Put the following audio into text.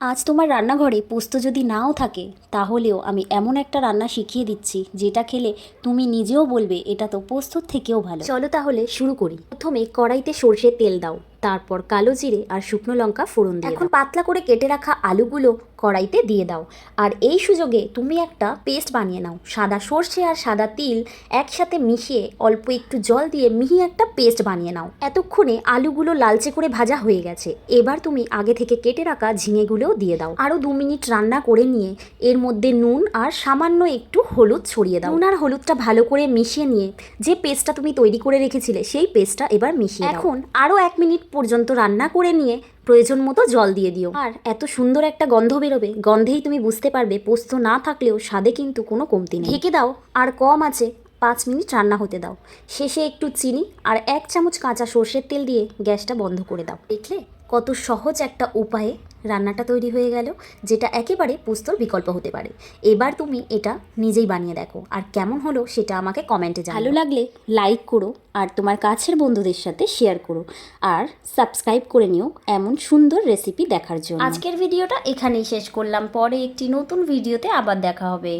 আজ তোমার রান্নাঘরে পোস্ত যদি নাও থাকে তাহলেও আমি এমন একটা রান্না শিখিয়ে দিচ্ছি যেটা খেলে তুমি নিজেও বলবে এটা তো পোস্তর থেকেও ভালো। চলো তাহলে শুরু করি। প্রথমে কড়াইতে সর্ষের তেল দাও, তারপর কালো জিরে আর শুকনো লঙ্কা ফোড়ন দিয়ে এখন পাতলা করে কেটে রাখা আলুগুলো কড়াইতে দিয়ে দাও। আর এই সুযোগে তুমি একটা পেস্ট বানিয়ে নাও। সাদা সর্ষে আর সাদা তিল একসাথে মিশিয়ে অল্প একটু জল দিয়ে মিহি একটা পেস্ট বানিয়ে নাও। এতক্ষণে আলুগুলো লালচে করে ভাজা হয়ে গেছে। এবার তুমি আগে থেকে কেটে রাখা ঝিঙেগুলোও দিয়ে দাও। আরও 2 মিনিট রান্না করে নিয়ে এর মধ্যে নুন আর সামান্য একটু হলুদ ছড়িয়ে দাও। নুন আর হলুদটা ভালো করে মিশিয়ে নিয়ে যে পেস্টটা তুমি তৈরি করে রেখেছিলে সেই পেস্টটা এবার মিশিয়ে দাও। এখন আরও 1 মিনিট পর্যন্ত রান্না করে নিয়ে প্রয়োজন মতো জল দিয়ে দিও। আর এত সুন্দর একটা গন্ধ বেরোবে, গন্ধেই তুমি বুঝতে পারবে পোস্ত না থাকলেও স্বাদে কিন্তু কোনো কমতি নেই। ঢেকে দাও আর কম আছে 5 মিনিট রান্না হতে দাও। শেষে একটু চিনি আর 1 চামচ কাঁচা সর্ষের তেল দিয়ে গ্যাসটা বন্ধ করে দাও। দেখলে কত সহজ একটা উপায়ে রান্নাটা তৈরি হয়ে গেল, যেটা একেবারে পোস্তর বিকল্প হতে পারে। এবার তুমি এটা নিজেই বানিয়ে দেখো আর কেমন হলো সেটা আমাকে কমেন্টে জানাও। ভালো লাগলে লাইক করো আর তোমার কাছের বন্ধুদের সাথে শেয়ার করো আর সাবস্ক্রাইব করে নিও এমন সুন্দর রেসিপি দেখার জন্য। আজকের ভিডিওটা এখানেই শেষ করলাম। পরে একটি নতুন ভিডিওতে আবার দেখা হবে।